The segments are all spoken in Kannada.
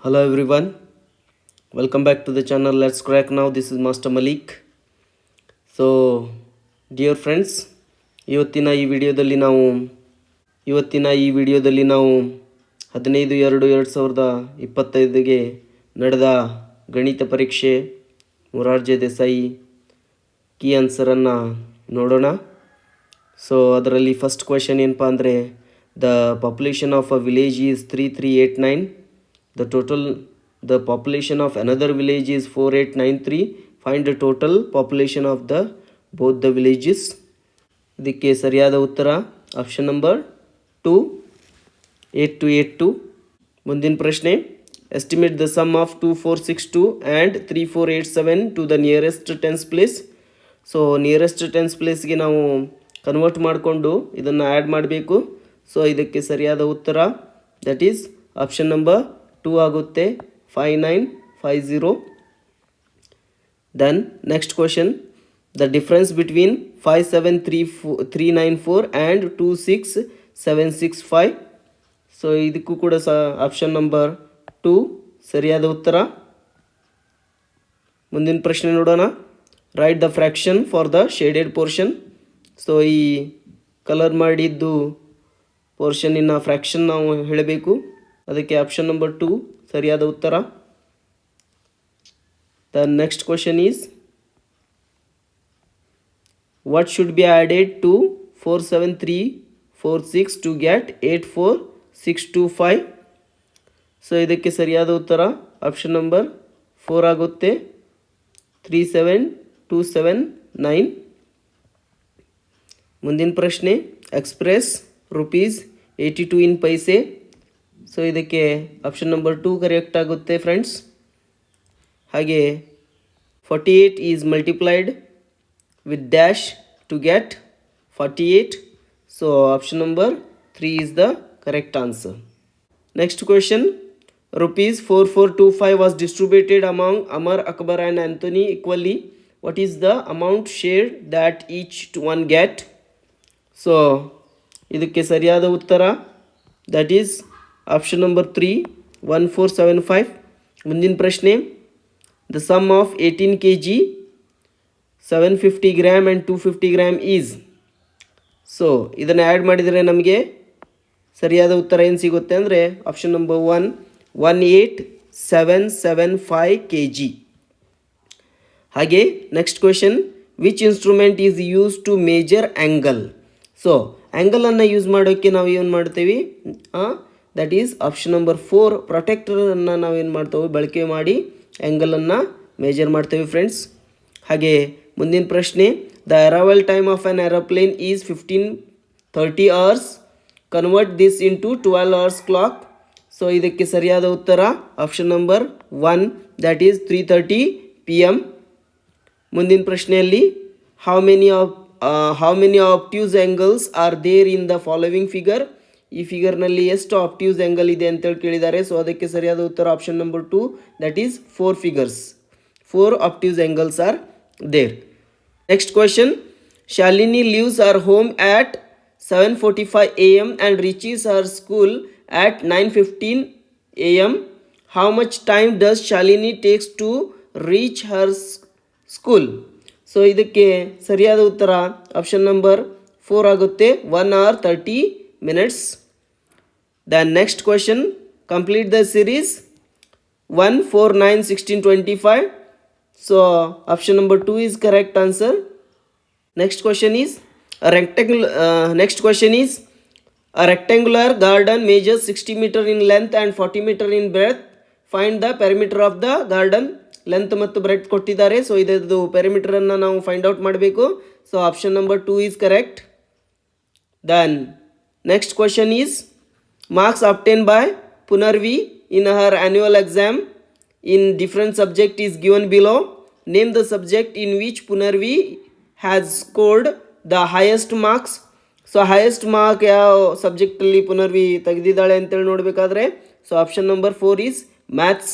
Hello everyone, welcome back to the channel. Let's crack now. This is Master Malik. So, dear friends, ಇವತ್ತಿನ ಈ ವಿಡಿಯೋದಲ್ಲಿ ನಾವು 15/2/2025ಗೆ ನಡೆದ ಗಣಿತ ಪರೀಕ್ಷೆ ಮೊರಾರ್ಜಿ ದೇಸಾಯಿ ಕೀ ಆನ್ಸರನ್ನು ನೋಡೋಣ. ಸೊ ಅದರಲ್ಲಿ ಫಸ್ಟ್ ಕ್ವೆಶನ್ ಏನಪ್ಪ ಅಂದರೆ, the population of a village is 3389. The population of another village is 4893. Find the total population of both the villages. ಇದಕ್ಕೆ ಸರಿಯಾದ ಉತ್ತರ ಆಪ್ಷನ್ ನಂಬರ್ 2, 8282. ಮುಂದಿನ ಪ್ರಶ್ನೆ, estimate the sum of 2462 and 3487 to the nearest tens place. So nearest tens ಪ್ಲೇಸ್ಗೆ ನಾವು ಕನ್ವರ್ಟ್ ಮಾಡಿಕೊಂಡು ಇದನ್ನು ಆ್ಯಡ್ ಮಾಡಬೇಕು. ಸೊ ಇದಕ್ಕೆ ಸರಿಯಾದ ಉತ್ತರ ದಟ್ ಈಸ್ ಆಪ್ಷನ್ ನಂಬರ್ 2 ಆಗುತ್ತೆ, 5950. Then next question, the difference between 57394 and 26765. So ಇದಕ್ಕೂ ಕೂಡ ಆಪ್ಷನ್ ನಂಬರ್ 2 ಸರಿಯಾದ ಉತ್ತರ. ಮುಂದಿನ ಪ್ರಶ್ನೆ ನೋಡೋಣ. Right the fraction for the shaded portion. So ಈ ಕಲರ್ ಮಾಡಿದ್ದು ಪೋರ್ಷನ್ನಿನ ಫ್ರ್ಯಾಕ್ಷನ್ ನಾವು ಹೇಳಬೇಕು. ಅದಕ್ಕೆ ಆಪ್ಷನ್ ನಂಬರ್ 2 ಸರಿಯಾದ ಉತ್ತರ. The next question is, what should be added to 47346 to get 84625. So ಇದಕ್ಕೆ ಸರಿಯಾದ ಉತ್ತರ ಆಪ್ಷನ್ ನಂಬರ್ 4 ಆಗುತ್ತೆ, 37279. ಮುಂದಿನ ಪ್ರಶ್ನೆ, ಎಕ್ಸ್ಪ್ರೆಸ್ ₹82 ಇನ್ ಪೈಸೆ. ಸೊ ಇದಕ್ಕೆ ಆಪ್ಷನ್ ನಂಬರ್ 2 ಕರೆಕ್ಟ್ ಆಗುತ್ತೆ ಫ್ರೆಂಡ್ಸ್. ಹಾಗೆ 48 is multiplied with dash to get 48. So option number 3 is the correct answer. Next question, ₹4425 was distributed among Amar, Akbar and Anthony equally. What is the amount shared that each one get? So ಇದಕ್ಕೆ ಸರಿಯಾದ ಉತ್ತರ ದಟ್ ಈಸ್ ಆಪ್ಷನ್ ನಂಬರ್ 3, 1475. ಮುಂದಿನ ಪ್ರಶ್ನೆ, the sum of 18 kg, 750 gram and 250 gram is. So ಇದನ್ನು ಆ್ಯಡ್ ಮಾಡಿದರೆ ನಮಗೆ ಸರಿಯಾದ ಉತ್ತರ ಏನು ಸಿಗುತ್ತೆ ಅಂದರೆ ಆಪ್ಷನ್ ನಂಬರ್ 1, 18775 kg. ಹಾಗೆ next question, which instrument is use to measure angle. So ಆ್ಯಂಗಲನ್ನು ಯೂಸ್ ಮಾಡೋಕ್ಕೆ ನಾವು ಏನು ಮಾಡ್ತೀವಿ, ದಟ್ ಈಸ್ ಆಪ್ಷನ್ ನಂಬರ್ 4, ಪ್ರೊಟೆಕ್ಟರನ್ನು ನಾವೇನು ಮಾಡ್ತೇವೆ ಬಳಕೆ ಮಾಡಿ ಆ್ಯಂಗಲನ್ನು ಮೇಜರ್ ಮಾಡ್ತೇವೆ ಫ್ರೆಂಡ್ಸ್. ಹಾಗೆ ಮುಂದಿನ ಪ್ರಶ್ನೆ, the arrival time of an aeroplane is 1530 hours. Convert this into 12 hours clock. So ಇದಕ್ಕೆ ಸರಿಯಾದ ಉತ್ತರ option number 1, that is 3:30 PM. ಮುಂದಿನ ಪ್ರಶ್ನೆಯಲ್ಲಿ, how many obtuse angles are there in the following figure. ಈ ಫಿಗರ್ನಲ್ಲಿ ಎಷ್ಟು ಆಬ್ಟ್ಯೂಸ್ ಆ್ಯಂಗಲ್ ಇದೆ ಅಂತೇಳಿ ಕೇಳಿದ್ದಾರೆ. ಸೊ ಅದಕ್ಕೆ ಸರಿಯಾದ ಉತ್ತರ option number 2, that is 4 figures, 4 obtuse angles are there. Next question, Shalini leaves her home at 7:45 AM and reaches her school at 9:15 AM. How much time does Shalini takes to reach her school? So ಇದಕ್ಕೆ ಸರಿಯಾದ ಉತ್ತರ ಆಪ್ಷನ್ ನಂಬರ್ 4 ಆಗುತ್ತೆ, 1 hour 30 minutes. The next question, complete the series 1, 4, 9, 16, 25. So option number 2 is correct answer. Next question is, a rectangular garden measures 60 meter in length and 40 meter in breadth. Find the perimeter of the garden. Length ಮತ್ತು ಬ್ರೆಡ್ ಕೊಟ್ಟಿದ್ದಾರೆ. ಸೊ ಇದರದ್ದು ಪೆರಿಮೀಟರನ್ನು ನಾವು ಫೈಂಡ್ ಔಟ್ ಮಾಡಬೇಕು. So option number 2 is correct. Then next question is, marks obtain by Punarvi in her annual exam in different subject is given below. Name the subject in which Punarvi has scored the highest marks. So highest mark ಯಾವ ಸಬ್ಜೆಕ್ಟಲ್ಲಿ ಪುನರ್ವಿ ತೆಗೆದಿದ್ದಾಳೆ ಅಂತೇಳಿ ನೋಡಬೇಕಾದ್ರೆ so option number 4 is maths.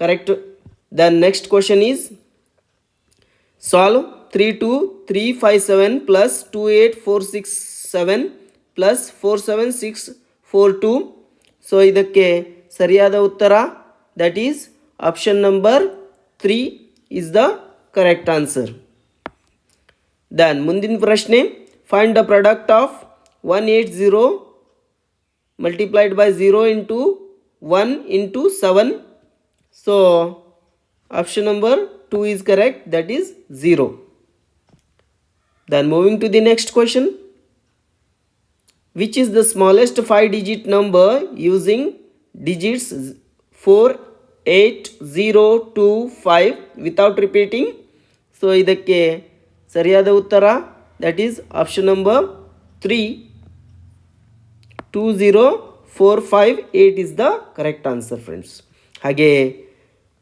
Correct. The next question is, solve 32357 plus 28467 plus 47642. So ಇದಕ್ಕೆ ಸರಿಯಾದ ಉತ್ತರ that is option number 3 is the correct answer. Then ಮುಂದಿನ ಪ್ರಶ್ನೆ, find the product of 180 multiplied by 0 into 1 into 7. So option number 2 is correct, that is 0. Then moving to the next question, which is the smallest 5-digit number using digits 4, 8, 0, 2, 5 without repeating? So ಇದಕ್ಕೆ ಸರಿಯಾದ ಉತ್ತರ that is option number 3, 20458 is the correct answer friends. ಹಾಗೆ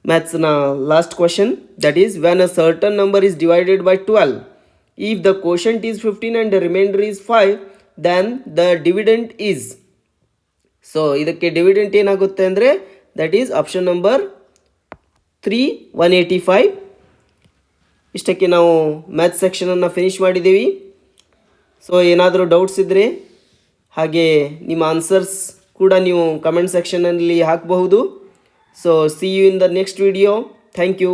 ಮ್ಯಾಥ್ಸ್ನ last question, that is when a certain number is divided by 12, if the quotient is 15 and the remainder is 5, then the dividend is. So ಇದಕ್ಕೆ ಡಿವಿಡೆಂಟ್ ಏನಾಗುತ್ತೆ ಅಂದರೆ ದಟ್ ಈಸ್ ಆಪ್ಷನ್ ನಂಬರ್ 3, 185. ಇಷ್ಟಕ್ಕೆ ನಾವು ಮ್ಯಾಥ್ಸ್ ಸೆಕ್ಷನನ್ನು ಫಿನಿಷ್ ಮಾಡಿದ್ದೀವಿ. ಸೊ ಏನಾದರೂ ಡೌಟ್ಸ್ ಇದ್ದರೆ ಹಾಗೆ ನಿಮ್ಮ ಆನ್ಸರ್ಸ್ ಕೂಡ ನೀವು ಕಮೆಂಟ್ ಸೆಕ್ಷನಲ್ಲಿ ಹಾಕಬಹುದು. So see you in the next video. Thank you.